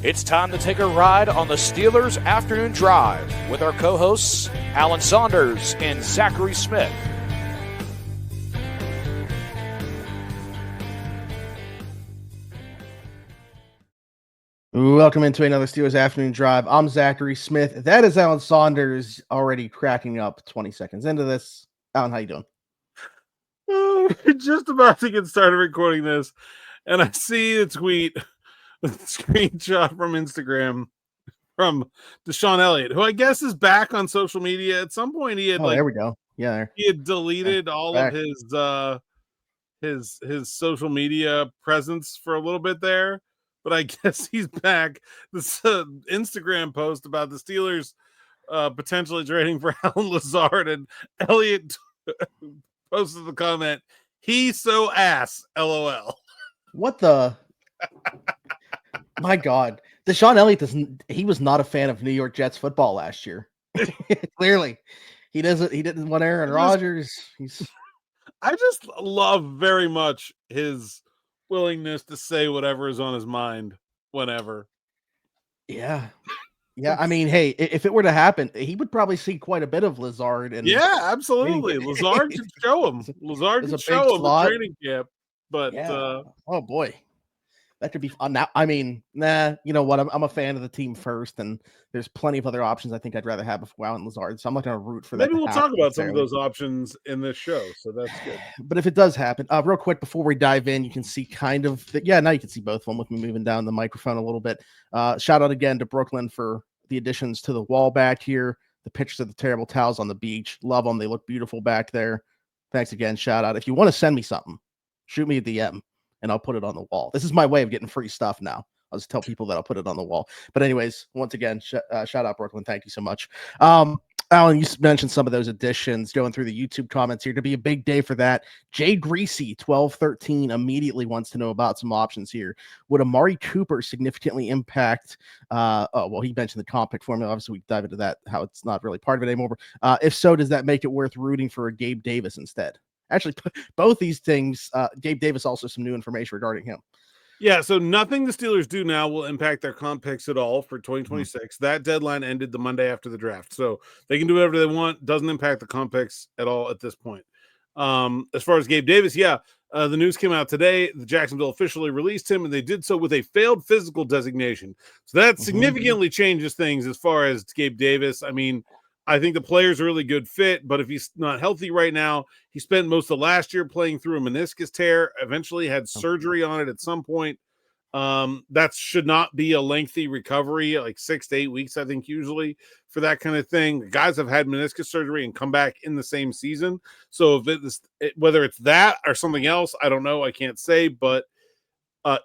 It's time to take a ride on the Steelers Afternoon Drive with our co-hosts, Alan Saunders and Zachary Smith. Welcome into another Steelers Afternoon Drive. I'm Zachary Smith. That is Alan Saunders, already cracking up 20 seconds into this. Alan, how you doing? We're just about to get started recording this, and I see a tweet with a screenshot from Instagram from Deshaun Elliott, who I guess is back on social media. At some point, he had there we go. Yeah, he had deleted all back. of his social media presence for a little bit there, but I guess he's back. This Instagram post about the Steelers potentially trading for Alan Lazard, and Elliott posted the comment, "He's so ass, LOL." What the? My God. Deshaun Elliott he was not a fan of New York Jets football last year. Clearly. He didn't want Aaron Rodgers. I just love very much his willingness to say whatever is on his mind whenever. Yeah. Yeah, I mean, hey, if it were to happen, he would probably see quite a bit of Lazard. And yeah, absolutely. Lazard could show him. Lazard could show him the training camp. But yeah. Oh boy, that could be fun. Now, I mean, you know what? I'm a fan of the team first, and there's plenty of other options I think I'd rather have before Alan Lazard. So I'm not going to root for that. Maybe we'll talk about some of those options in this show. So that's good. But if it does happen, real quick before we dive in, you can see kind of now you can see both of them with me moving down the microphone a little bit. Shout out again to Brooklyn for the additions to the wall back here. The pictures of the terrible towels on the beach. Love them. They look beautiful back there. Thanks again. Shout out. If you want to send me something, shoot me a DM and I'll put it on the wall. This is my way of getting free stuff now. I'll just tell people that I'll put it on the wall. But anyways, once again, shout out Brooklyn. Thank you so much. Alan, you mentioned some of those additions going through the YouTube comments here. To be a big day for that. Jay Greasy, 1213, immediately wants to know about some options here. Would Amari Cooper significantly impact? He mentioned the comp pick formula. Obviously, we dive into that, how it's not really part of it anymore. If so, does that make it worth rooting for a Gabe Davis instead? Actually, both these things, Gabe Davis, also some new information regarding him. Yeah, so nothing the Steelers do now will impact their comp picks at all for 2026. That deadline ended the Monday after the draft. So they can do whatever they want. Doesn't impact the comp picks at all at this point. As far as Gabe Davis, the news came out today. The Jacksonville officially released him, and they did so with a failed physical designation. So that significantly changes things as far as Gabe Davis. I mean, I think the player's a really good fit, but if he's not healthy right now, he spent most of last year playing through a meniscus tear, eventually had surgery on it at some point. That should not be a lengthy recovery, like 6 to 8 weeks, I think, usually for that kind of thing. Guys have had meniscus surgery and come back in the same season. So if whether it's that or something else, I don't know. I can't say, but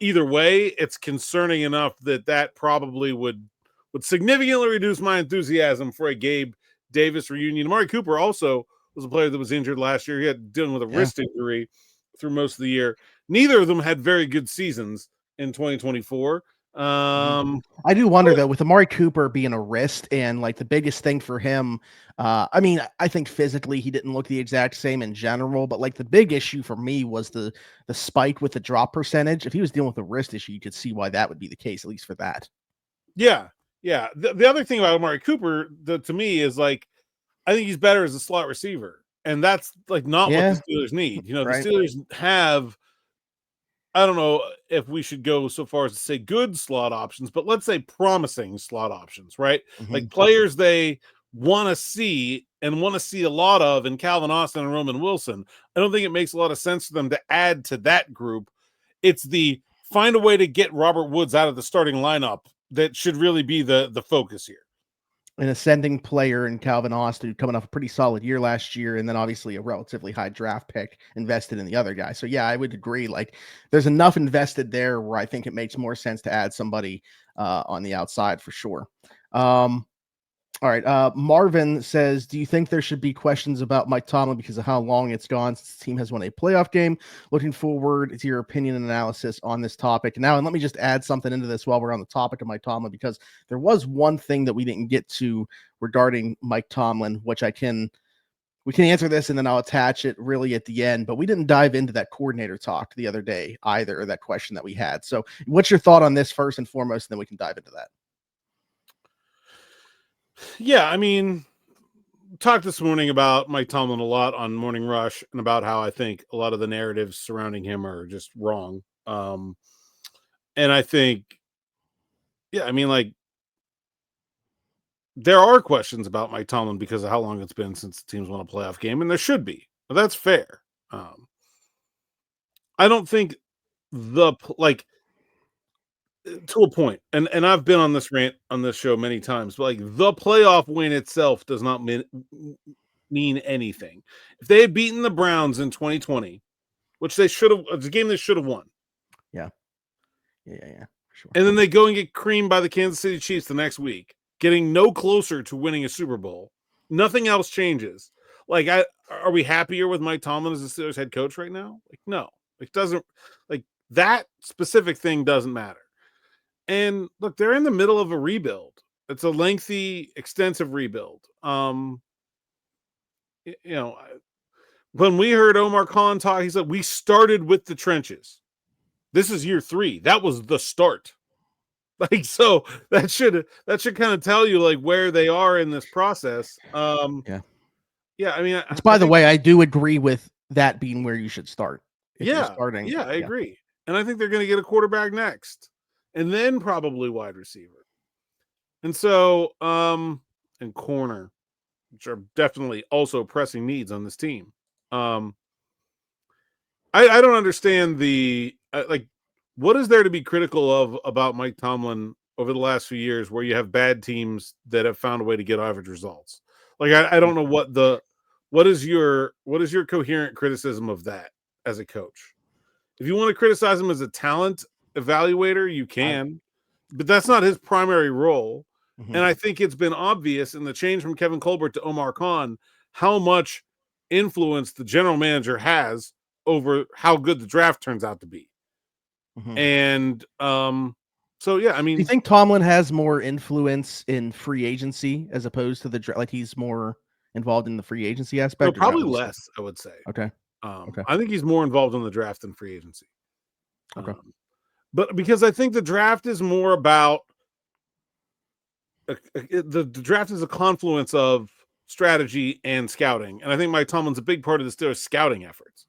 either way, it's concerning enough that probably would significantly reduce my enthusiasm for a Gabe Davis reunion. Amari Cooper also was a player that was injured last year. He had dealing with a wrist injury through most of the year. Neither of them had very good seasons in 2024. I do wonder though, with Amari Cooper being a wrist and like the biggest thing for him, I mean, I think physically he didn't look the exact same in general, but like the big issue for me was the spike with the drop percentage. If he was dealing with a wrist issue, you could see why that would be the case, at least for that. Yeah. Yeah, the other thing about Amari Cooper, to me, is like I think he's better as a slot receiver, and that's like not what the Steelers need. You know, right. The Steelers have, I don't know if we should go so far as to say good slot options, but let's say promising slot options, right? Like players they want to see and want to see a lot of in Calvin Austin and Roman Wilson. I don't think it makes a lot of sense for them to add to that group. It's the find a way to get Robert Woods out of the starting lineup that should really be the focus here. An ascending player in Calvin Austin, coming off a pretty solid year last year, and then obviously a relatively high draft pick invested in the other guy. So yeah, I would agree. Like there's enough invested there where I think it makes more sense to add somebody on the outside for sure. All right. Marvin says, do you think there should be questions about Mike Tomlin because of how long it's gone since the team has won a playoff game? Looking forward to your opinion and analysis on this topic. Now, and let me just add something into this while we're on the topic of Mike Tomlin, because there was one thing that we didn't get to regarding Mike Tomlin, which I can we can answer this and then I'll attach it really at the end, but we didn't dive into that coordinator talk the other day either, or that question that we had. So what's your thought on this first and foremost, and then we can dive into that. Yeah, I mean, talked this morning about Mike Tomlin a lot on Morning Rush and about how I think a lot of the narratives surrounding him are just wrong. And I think, yeah, I mean, like, there are questions about Mike Tomlin because of how long it's been since the teams won a playoff game, and there should be. But that's fair. I don't think to a point, and I've been on this rant on this show many times, but like the playoff win itself does not mean anything. If they had beaten the Browns in 2020, which they should have, it's a game they should have won. Yeah. Sure. And then they go and get creamed by the Kansas City Chiefs the next week, getting no closer to winning a Super Bowl. Nothing else changes. Like, are we happier with Mike Tomlin as the Steelers head coach right now? Like, no. It doesn't, like, that specific thing doesn't matter. And look, they're in the middle of a rebuild. It's a lengthy, extensive rebuild. When we heard Omar Khan talk, he said, we started with the trenches. This is year 3. That was the start. Like, so that should kind of tell you like where they are in this process. Yeah. I mean, by the way, I do agree with that being where you should start. Starting. Yeah, I agree. And I think they're going to get a quarterback next, and then probably wide receiver. And so, and corner, which are definitely also pressing needs on this team. I don't understand what is there to be critical of about Mike Tomlin over the last few years where you have bad teams that have found a way to get average results? Like, I don't know what is your coherent criticism of that as a coach? If you want to criticize him as a talent evaluator, you can, but that's not his primary role. Mm-hmm. And I think it's been obvious in the change from Kevin Colbert to Omar Khan how much influence the general manager has over how good the draft turns out to be. Mm-hmm. And so, yeah, I mean, do you think Tomlin has more influence in free agency as opposed to the draft? Like, he's more involved in the free agency aspect? No, probably less, I would say. Okay. I think he's more involved in the draft than free agency. Okay. But because I think the draft is more about the draft is a confluence of strategy and scouting. And I think Mike Tomlin's a big part of the Steelers scouting efforts.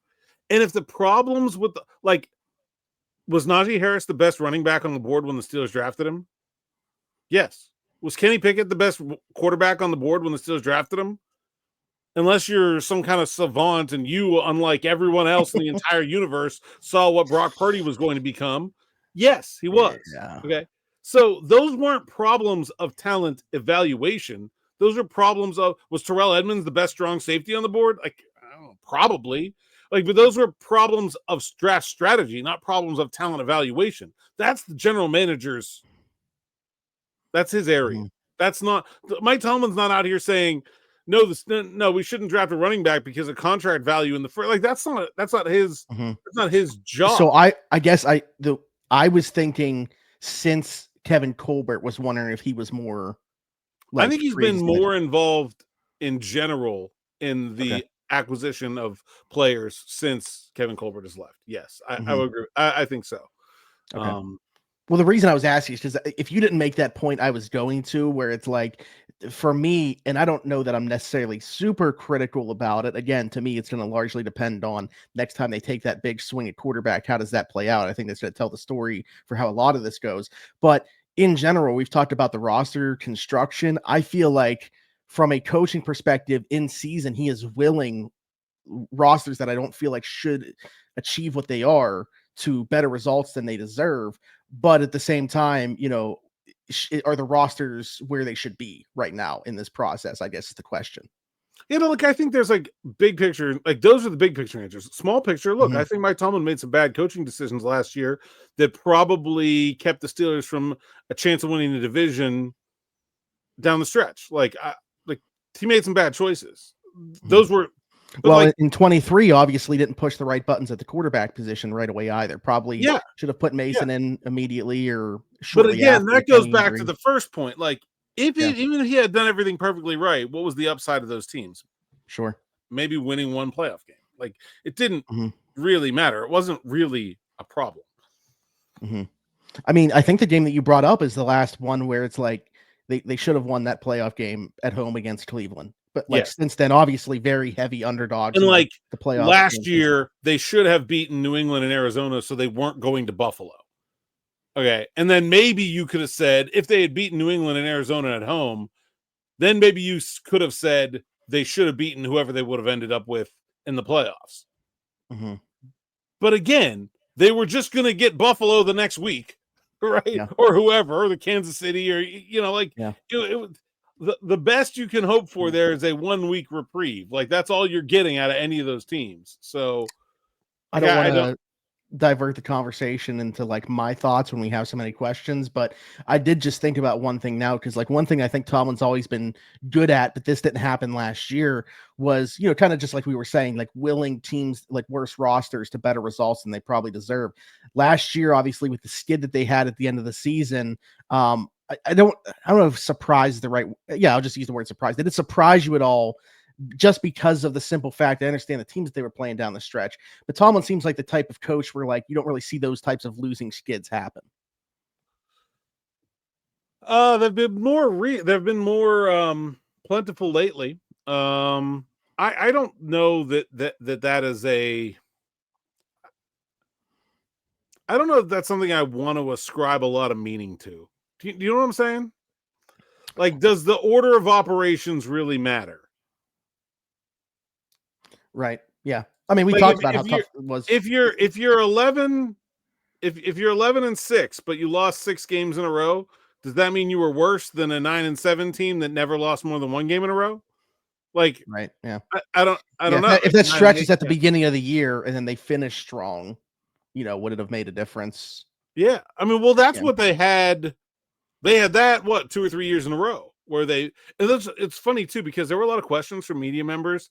And if the problems with was Najee Harris the best running back on the board when the Steelers drafted him? Yes. Was Kenny Pickett the best quarterback on the board when the Steelers drafted him? Unless you're some kind of savant and you, unlike everyone else in the entire universe, saw what Brock Purdy was going to become. Yes, he was. Yeah. Okay. So those weren't problems of talent evaluation. Those are problems of, was Terrell Edmonds the best strong safety on the board? Like, I don't know, probably. But those were problems of draft strategy, not problems of talent evaluation. That's the general manager's. That's his area. Mm-hmm. That's not Mike Tomlin's not out here saying, no, we shouldn't draft a running back because of contract value in the first. Like, that's not his. Mm-hmm. That's not his job. So I guess I was thinking, since Kevin Colbert, was wondering if he was more. I think he's been more involved in general in the acquisition of players since Kevin Colbert has left. Yes, I would agree. I think so. Okay. Well, the reason I was asking is because if you didn't make that point, I was going to, where it's like, for me, and I don't know that I'm necessarily super critical about it. Again, to me, it's going to largely depend on next time they take that big swing at quarterback. How does that play out? I think that's going to tell the story for how a lot of this goes. But in general, we've talked about the roster construction. I feel like from a coaching perspective in season, he is willing rosters that I don't feel like should achieve what they are to better results than they deserve. But at the same time, are the rosters where they should be right now in this process, I guess is the question. I think there's big picture, those are the big picture answers. Small picture, look, I think Mike Tomlin made some bad coaching decisions last year that probably kept the Steelers from a chance of winning the division down the stretch. He made some bad choices. Those were, in 23, obviously didn't push the right buttons at the quarterback position right away either. Probably should have put Mason in immediately or shortly. But again, that goes back to the first point. Even if he had done everything perfectly right, what was the upside of those teams? Sure. maybe winning one playoff game. Like, it didn't Mhm. really matter. It wasn't really a problem. Mhm. I mean, I think the game that you brought up is the last one where it's like they should have won that playoff game at home against Cleveland. But like Yeah. since then, obviously very heavy underdogs And in like the playoff last games. year, they should have beaten New England and Arizona, so they weren't going to Buffalo. Okay. And then maybe you could have said, if they had beaten New England and Arizona at home, then maybe you could have said they should have beaten whoever they would have ended up with in the playoffs. Mhm. But again, they were just going to get Buffalo the next week, right? Yeah. Or whoever, or the Kansas City, or, like Yeah. the best you can hope for there is a 1 week reprieve. Like, that's all you're getting out of any of those teams. So I don't want to divert the conversation into like my thoughts when we have so many questions, but I did just think about one thing now, because like one thing I think Tomlin's always been good at, but this didn't happen last year, was kind of just like we were saying, like willing teams like worse rosters to better results than they probably deserve. Last year, obviously, with the skid that they had at the end of the season, I don't know if surprise is the right. Yeah, I'll just use the word surprise. Did it surprise you at all? Just because of the simple fact, I understand the teams that they were playing down the stretch, but Tomlin seems like the type of coach where like you don't really see those types of losing skids happen. They've been more plentiful lately. I don't know that is a. I don't know if that's something I want to ascribe a lot of meaning to. Do you know what I'm saying? Like, does the order of operations really matter? Right. Yeah. I mean, we Like, talked about how tough it was. If you're 11, if you're 11-6, but you lost 6 games in a row, does that mean you were worse than a 9-7 team that never lost more than 1 game in a row? Like, right. Yeah. I don't know. If that stretch is at the beginning of the year and then they finish strong, would it have made a difference? Yeah. I mean, well, that's what they had. They had that, 2 or 3 years in a row where it's funny too, because there were a lot of questions from media members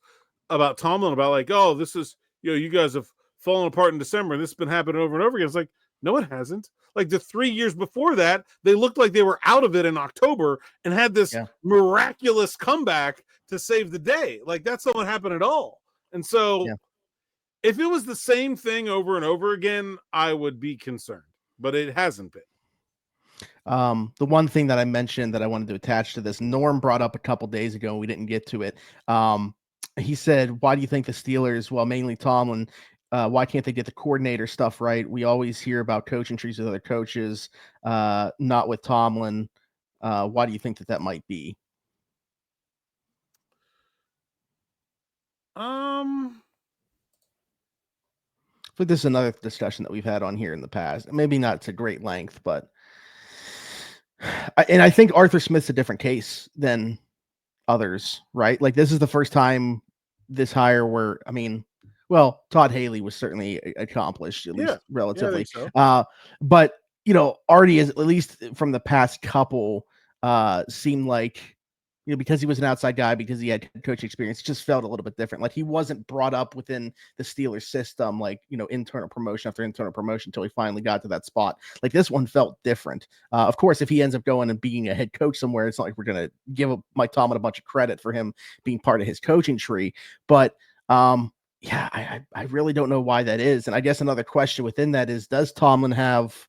about Tomlin about like, oh, this is, you guys have fallen apart in December and this has been happening over and over again. It's like, no, it hasn't. Like, the 3 years before that, they looked like they were out of it in October and had this miraculous comeback to save the day. Like, that's not what happened at all. And so if it was the same thing over and over again, I would be concerned, but it hasn't been. The one thing that I mentioned that I wanted to attach to this, Norm brought up a couple days ago, and we didn't get to it. He said, why do you think the Steelers, well, mainly Tomlin, why can't they get the coordinator stuff right? We always hear about coaching trees with other coaches, not with Tomlin. Why do you think that might be? I think this is another discussion that we've had on here in the past. Maybe not to great length, but I think Arthur Smith's a different case than others, right? Like, this is the first time this hire where, I mean, well, Todd Haley was certainly accomplished, at least relatively. So. But, Artie is, at least from the past couple, seemed like, because he was an outside guy, because he had coach experience, it just felt a little bit different. Like, he wasn't brought up within the Steelers system, like, internal promotion after internal promotion until he finally got to that spot. Like, this one felt different. Of course, if he ends up going and being a head coach somewhere, it's not like we're going to give Mike Tomlin a bunch of credit for him being part of his coaching tree. But, I really don't know why that is. And I guess another question within that is, does Tomlin have,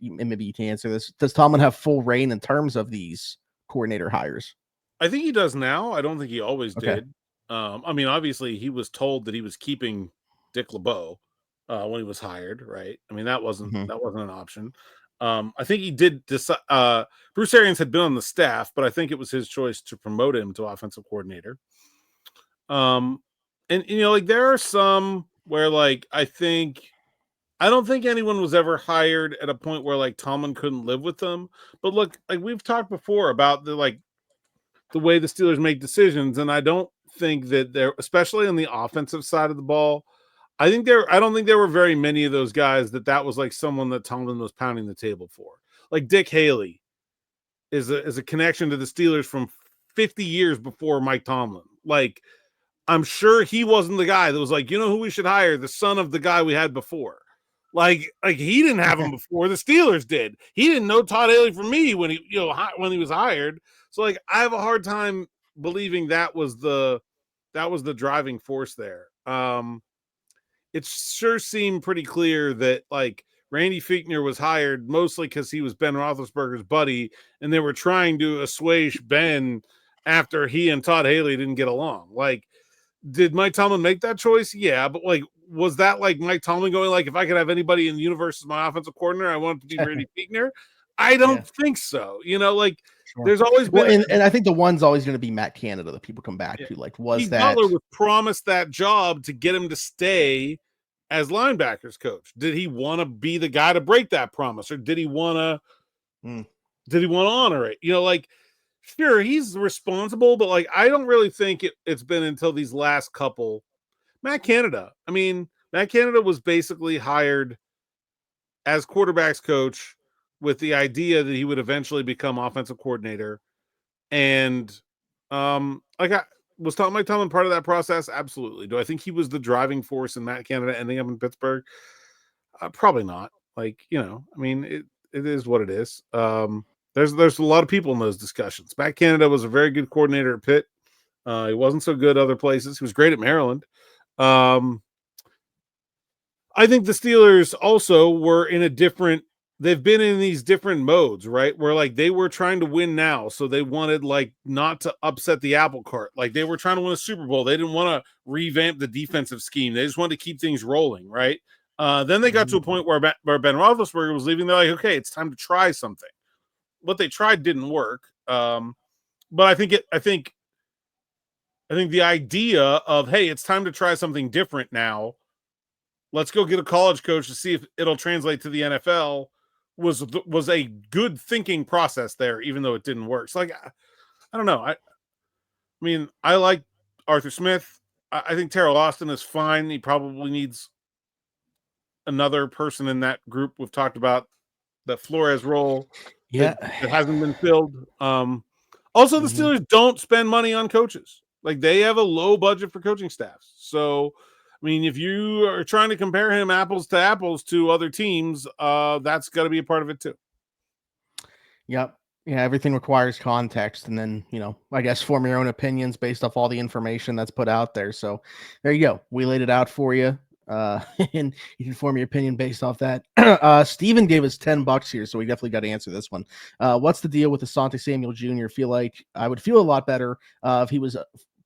and maybe you can answer this, does Tomlin have full reign in terms of these coordinator hires? I think he does now. I don't think he always did. I mean, obviously, he was told that he was keeping Dick LeBeau when he was hired, right? I mean, that wasn't an option. I think he did decide. Bruce Arians had been on the staff, but I think it was his choice to promote him to offensive coordinator. And like, there are some where, like, I don't think anyone was ever hired at a point where like Tomlin couldn't live with them. But look, like, we've talked before about the way the Steelers make decisions, and I don't think that they're, especially on the offensive side of the ball, I don't think there were very many of those guys that was like someone that Tomlin was pounding the table for. Like, Dick Haley is a connection to the Steelers from 50 years before Mike Tomlin. Like, I'm sure he wasn't the guy that was like, who we should hire? The son of the guy we had before. Like he didn't have him before. The Steelers did. He didn't know Todd Haley from me when he was hired. So, like, I have a hard time believing that was the the driving force there. It sure seemed pretty clear that like Randy Fichtner was hired mostly because he was Ben Roethlisberger's buddy, and they were trying to assuage Ben after he and Todd Haley didn't get along. Like, did Mike Tomlin make that choice? Yeah, but like, was that like Mike Tomlin going like, if I could have anybody in the universe as my offensive coordinator, I want it to be Randy Fichtner? I don't think so. You know, like there's always been, and I think the one's always going to be Matt Canada that people come back to. Like, was Keith that Butler was promised that job to get him to stay as linebackers coach? Did he want to be the guy to break that promise, or did he want to honor it? You know, like, sure, he's responsible, but like, I don't really think it's been until these last couple. Matt Canada was basically hired as quarterbacks coach with the idea that he would eventually become offensive coordinator. And like, was Mike Tomlin part of that process? Absolutely. Do I think he was the driving force in Matt Canada ending up in Pittsburgh? Probably not. Like, you know, I mean, it is what it is. There's a lot of people in those discussions. Matt Canada was a very good coordinator at Pitt. He wasn't so good other places. He was great at Maryland. I think the Steelers also were in a different, they've been in these different modes, right? Where like they were trying to win now. So they wanted like not to upset the apple cart. Like they were trying to win a Super Bowl. They didn't want to revamp the defensive scheme. They just wanted to keep things rolling, right? Then they got to a point where Ben Roethlisberger was leaving. They're like, okay, it's time to try something. What they tried didn't work. But I think the idea of, hey, it's time to try something different now. Let's go get a college coach to see if it'll translate to the NFL was a good thinking process there, even though it didn't work. So like, I don't know. I mean, I like Arthur Smith. I think Terrell Austin is fine. He probably needs another person in that group. We've talked about the Flores role. That hasn't been filled. Also, the Steelers don't spend money on coaches. Like, they have a low budget for coaching staffs. So, I mean, if you are trying to compare him apples to apples to other teams, that's got to be a part of it too. Yep. Yeah, everything requires context, and then, you know, I guess form your own opinions based off all the information that's put out there. So there you go. We laid it out for you. And you can form your opinion based off that. Steven gave us $10 here, so we definitely got to answer this one. What's the deal with Asante Samuel Jr.? Feel like I would feel a lot better if he was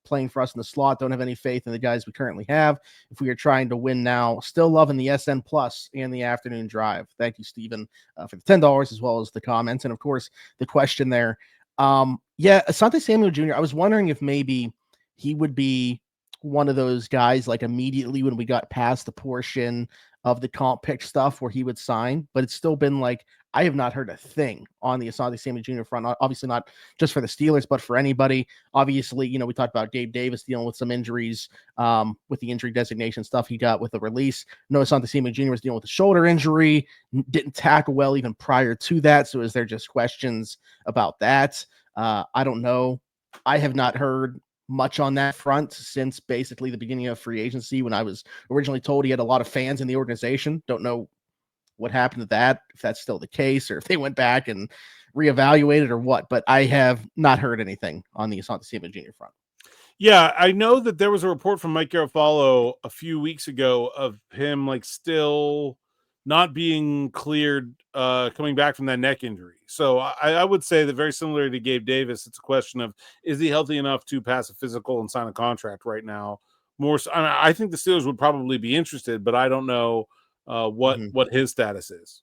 playing for us in the slot. Don't have any faith in the guys we currently have if we are trying to win now. Still loving the SN Plus and the afternoon drive. Thank you, Steven, for the $10, as well as the comments. And of course, the question there. Asante Samuel Jr., I was wondering if maybe he would be one of those guys like immediately when we got past the portion of the comp pick stuff where he would sign, but it's still been like, I have not heard a thing on the Asante Samuel Jr. front. Obviously not just for the Steelers, but for anybody. Obviously, you know, we talked about Gabe Davis dealing with some injuries with the injury designation stuff he got with the release. No, Asante Samuel Jr. was dealing with a shoulder injury, didn't tackle well even prior to that. So is there just questions about that? I don't know. I have not heard much on that front since basically the beginning of free agency, when I was originally told he had a lot of fans in the organization. Don't know what happened to that, if that's still the case, or if they went back and reevaluated or what, but I have not heard anything on the Asante Samuel Jr. front. Yeah, I know that there was a report from Mike Garofalo a few weeks ago of him like still not being cleared coming back from that neck injury. So I would say that very similar to Gabe Davis, it's a question of, is he healthy enough to pass a physical and sign a contract right now? More so, I think the Steelers would probably be interested, but I don't know what his status is.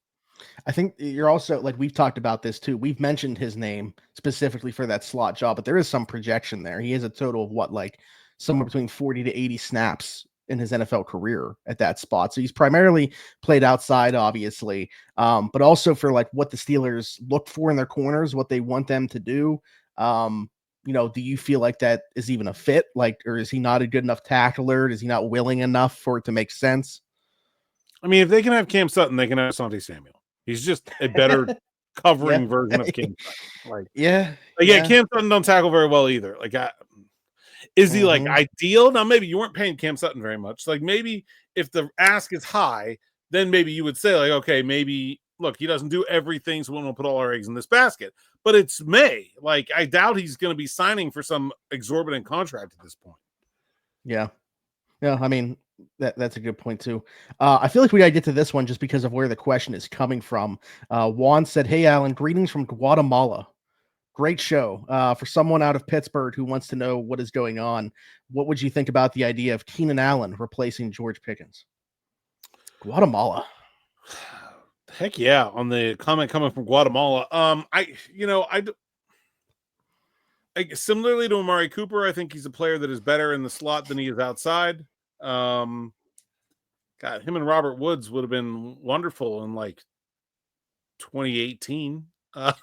I think you're also, like, we've talked about this too. We've mentioned his name specifically for that slot job, but there is some projection there. He has a total of what, like somewhere between 40 to 80 snaps in his NFL career at that spot. So he's primarily played outside, obviously, but also for like what the Steelers look for in their corners, what they want them to do. You know, do you feel like that is even a fit? Like, or is he not a good enough tackler? Is he not willing enough for it to make sense? I mean, if they can have Cam Sutton, they can have Asante Samuel. He's just a better covering version of Cam Sutton. Cam Sutton don't tackle very well either. Like, is he like ideal? Now, maybe you weren't paying Cam Sutton very much. Like, maybe if the ask is high, then maybe you would say, like, okay, maybe look, he doesn't do everything, so we won't put all our eggs in this basket. But it's May. Like, I doubt he's going to be signing for some exorbitant contract at this point. Yeah. Yeah. I mean, that's a good point too. I feel like we gotta get to this one just because of where the question is coming from. Juan said, "Hey, Alan, greetings from Guatemala. Great show. For someone out of Pittsburgh who wants to know what is going on, what would you think about the idea of Keenan Allen replacing George Pickens?" Guatemala. Heck yeah! On the comment coming from Guatemala, similarly to Amari Cooper, I think he's a player that is better in the slot than he is outside. God, him and Robert Woods would have been wonderful in like 2018. Well,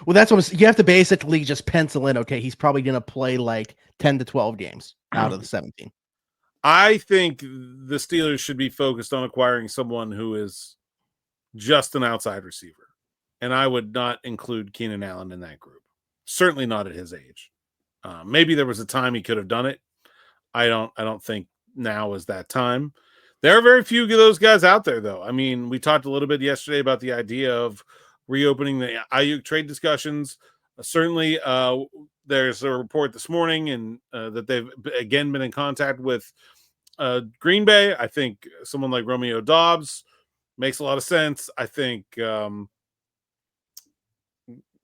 that's what you have to basically just pencil in. Okay, he's probably going to play like 10 to 12 games out of the 17. I think the Steelers should be focused on acquiring someone who is just an outside receiver, and I would not include Keenan Allen in that group. Certainly not at his age. Maybe there was a time he could have done it. I don't think now is that time. There are very few of those guys out there, though. I mean, we talked a little bit yesterday about the idea of reopening the Ayuk trade discussions. Certainly, there's a report this morning and that they've again been in contact with Green Bay. I think someone like Romeo Doubs makes a lot of sense. I think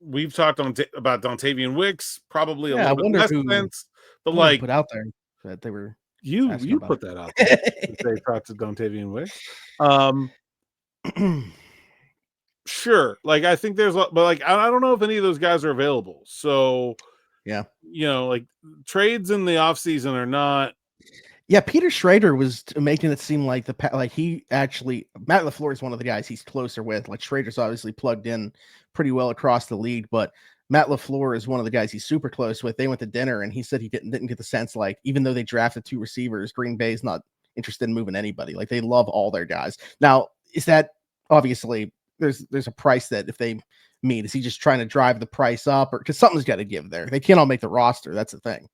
we've talked about Dontayvion Wicks, probably a little bit less sense, but like put out there that they were you put that out there. They talked to Dontayvion Wicks. Sure. Like I think but like I don't know if any of those guys are available. So yeah, like trades in the offseason are not. Yeah, Peter Schrader was making it seem like he actually Matt LaFleur is one of the guys he's closer with. Like Schrader's obviously plugged in pretty well across the league, but Matt LaFleur is one of the guys he's super close with. They went to dinner and he said he didn't get the sense like even though they drafted 2 receivers, Green Bay's not interested in moving anybody. Like they love all their guys. Now, is that obviously there's a price that if they meet, is he just trying to drive the price up or because something's got to give there? They can't all make the roster. That's the thing.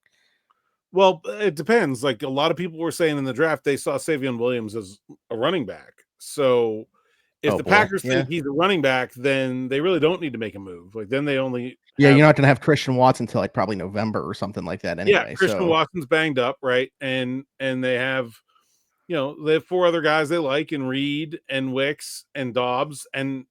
Well, it depends. Like a lot of people were saying in the draft, they saw Savion Williams as a running back. So if Packers think he's a running back, then they really don't need to make a move. Like then they only you're not going to have Christian Watson until like probably November or something like that. Anyway, yeah, Christian Watson's banged up, right? And they have, they have 4 other guys they like in Reed and Wicks and Dobbs and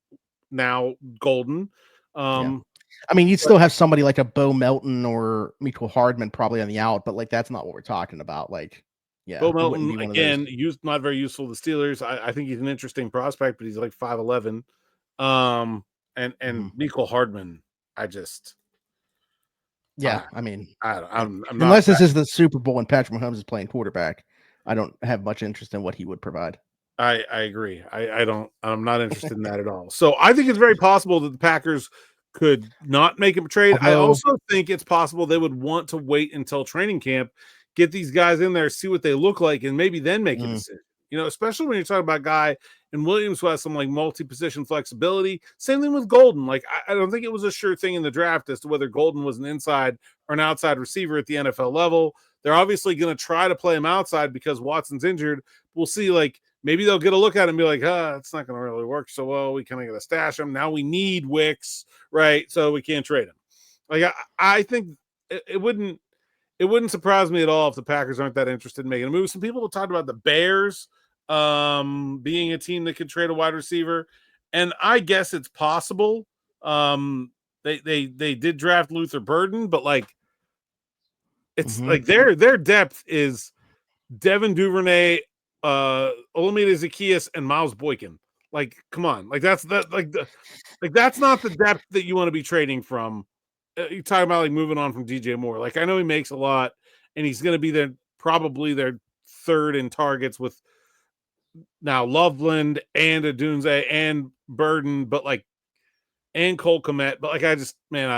now Golden. I mean, you'd still have somebody like a Bo Melton or Mecole Hardman probably on the out, but like that's not what we're talking about. Like, yeah, Bo Melton again, not very useful to the Steelers. I think he's an interesting prospect, but he's like 5'11". And Mecole Hardman, I mean, I'm unless this is the Super Bowl and Patrick Mahomes is playing quarterback, I don't have much interest in what he would provide. I agree. I'm not interested in that at all. So I think it's very possible that the Packers could not make a trade. I also think it's possible they would want to wait until training camp, get these guys in there, see what they look like, and maybe then make a decision. Especially when you're talking about a guy in Williams who has some like multi-position flexibility. Same thing with Golden. Like I don't think it was a sure thing in the draft as to whether Golden was an inside or an outside receiver at the NFL level. They're obviously going to try to play him outside because Watson's injured. We'll see. Like maybe they'll get a look at him and be like, it's not going to really work so well. We kind of got to stash him. Now we need Wicks, right? So we can't trade him. Like I think it wouldn't surprise me at all if the Packers aren't that interested in making a move. Some people have talked about the Bears being a team that could trade a wide receiver, and I guess it's possible. They did draft Luther Burden, but like it's like their depth is Devin Duvernay, Olamide Zaccheaus, and Miles Boykin. Like, come on, like that's not the depth that you want to be trading from. You're talking about like moving on from DJ Moore. Like I know he makes a lot, and he's going to be probably their 3rd in targets with now Loveland and Adunze and Burden, but like and Cole Kmet. But like I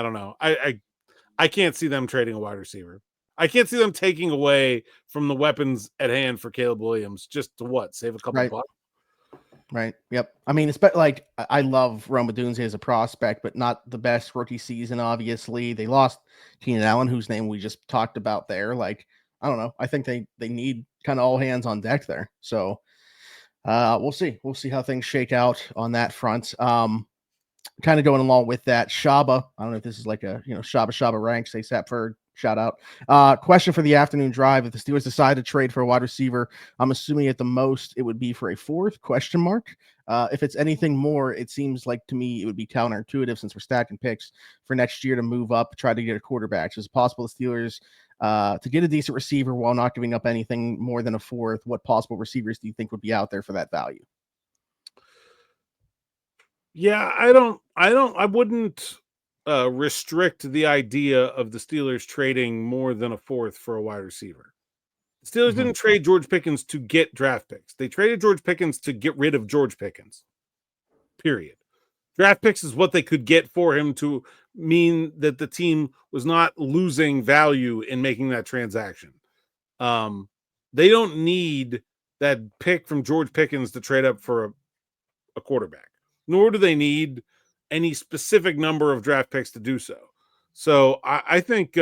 don't know. I can't see them trading a wide receiver. I can't see them taking away from the weapons at hand for Caleb Williams just to save a couple bucks. Right. Yep. I mean, it's like I love Rome Odunze as a prospect, but not the best rookie season. Obviously, they lost Keenan Allen, whose name we just talked about there. Like, I don't know. I think they need kind of all hands on deck there. So we'll see. We'll see how things shake out on that front. Kind of going along with that, Shaba. I don't know if this is like a Shaba ranks, except for Shout out. Question for the afternoon drive. If the Steelers decide to trade for a wide receiver, I'm assuming at the most it would be for a fourth ? If it's anything more, it seems like to me it would be counterintuitive since we're stacking picks for next year to move up, try to get a quarterback. So it's possible the Steelers to get a decent receiver while not giving up anything more than a fourth. What possible receivers do you think would be out there for that value? Yeah, I wouldn't restrict the idea of the Steelers trading more than a fourth for a wide receiver. The Steelers didn't trade George Pickens to get draft picks. They traded George Pickens to get rid of George Pickens. Period. Draft picks is what they could get for him to mean that the team was not losing value in making that transaction. They don't need that pick from George Pickens to trade up for a quarterback, nor do they need any specific number of draft picks to do so. So I think,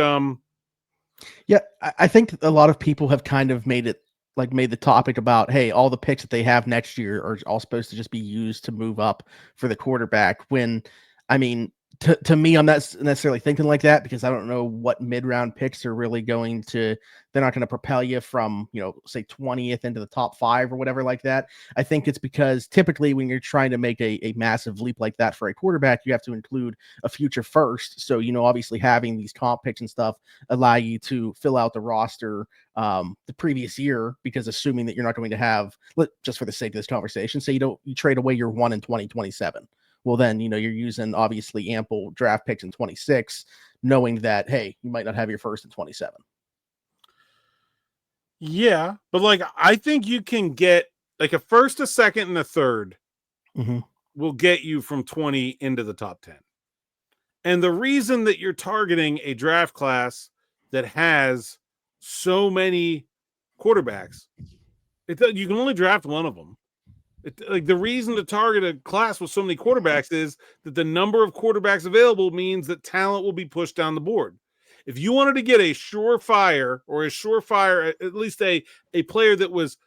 yeah, I think a lot of people have kind of made the topic about, hey, all the picks that they have next year are all supposed to just be used to move up for the quarterback. When, I mean, to me, I'm not necessarily thinking like that because I don't know what mid-round picks are really they're not going to propel you from, say 20th into the top 5 or whatever like that. I think it's because typically when you're trying to make a massive leap like that for a quarterback, you have to include a future first. So, obviously having these comp picks and stuff allow you to fill out the roster the previous year, because assuming that you're not going to have, just for the sake of this conversation, say you trade away your 1 in 2027. Well, then, you're using obviously ample draft picks in 26, knowing that, hey, you might not have your first in 27. Yeah, but I think you can get a first, a second, and a third will get you from 20 into the top 10. And the reason that you're targeting a draft class that has so many quarterbacks, you can only draft one of them. The reason to target a class with so many quarterbacks is that the number of quarterbacks available means that talent will be pushed down the board. If you wanted to get a surefire, at least a player that was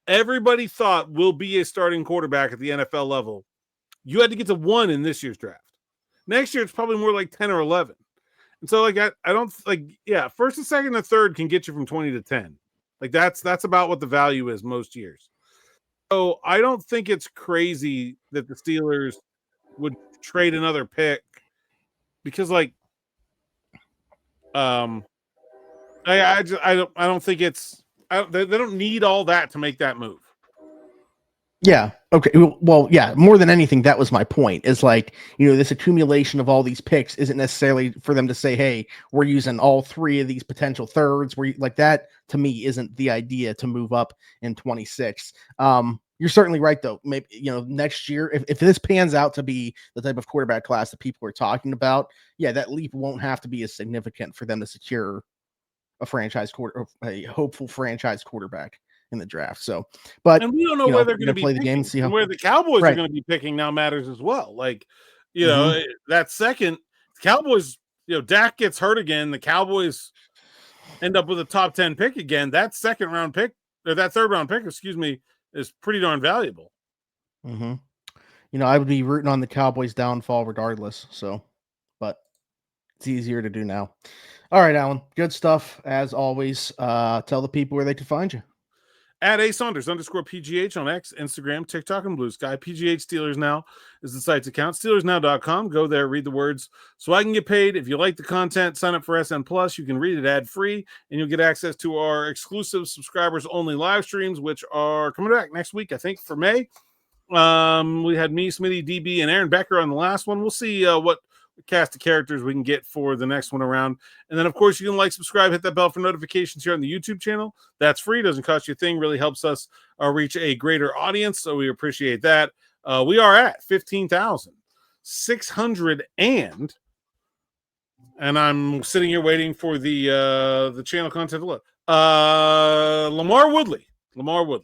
everybody thought will be a starting quarterback at the NFL level, you had to get to 1 in this year's draft. Next year, it's probably more like 10 or 11. And so, I don't first and second and third can get you from 20 to 10. That's about what the value is most years. So I don't think it's crazy that the Steelers would trade another pick because, I don't think it's. They don't need all that to make that move. Yeah. Okay. Well, yeah. More than anything, that was my point. Is this accumulation of all these picks isn't necessarily for them to say, "Hey, we're using all 3 of these potential thirds." Where that to me isn't the idea to move up in 26. You're certainly right, though. Maybe next year, if this pans out to be the type of quarterback class that people are talking about, yeah, that leap won't have to be as significant for them to secure a hopeful franchise quarterback in the draft. So, but and we don't know where they're going to play the game and see how where the Cowboys are going to be picking now matters as well. That second Cowboys, Dak gets hurt again. The Cowboys end up with a top 10 pick again. That second round pick or that third round pick, is pretty darn valuable. I would be rooting on the Cowboys' downfall regardless. So, but it's easier to do now. All right, Alan, good stuff as always. Tell the people where they can find you. At @Saunders_PGH on X, Instagram, TikTok, and Blue Sky. PGH Steelers Now is the site's account. SteelersNow.com. Go there, read the words so I can get paid. If you like the content, sign up for SN Plus. You can read it ad-free, and you'll get access to our exclusive subscribers-only live streams, which are coming back next week, I think, for May. We had me, Smitty, DB, and Aaron Becker on the last one. We'll see what cast of characters we can get for the next one around. And then, of course, you can subscribe, hit that bell for notifications here on the YouTube channel. That's free. Doesn't cost you a thing. Really helps us reach a greater audience. So we appreciate that. We are at 15,600 and I'm sitting here waiting for the channel content to look. Lamar Woodley. Oh,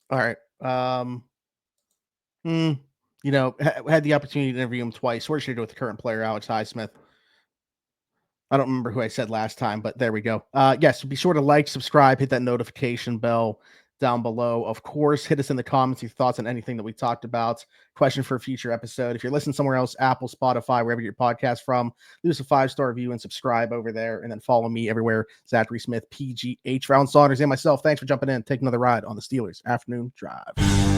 all right. Had the opportunity to interview him twice. What should I do with the current player, Alex Highsmith? I don't remember who I said last time, but there we go. Yes, be sure to subscribe, hit that notification bell down below. Of course, hit us in the comments your thoughts on anything that we talked about. Question for a future episode. If you're listening somewhere else, Apple, Spotify, wherever you get your podcast from, leave us a 5-star review and subscribe over there. And then follow me everywhere, Zachary Smith, PGH, Alan Saunders, and myself. Thanks for jumping in. Take another ride on the Steelers Afternoon Drive.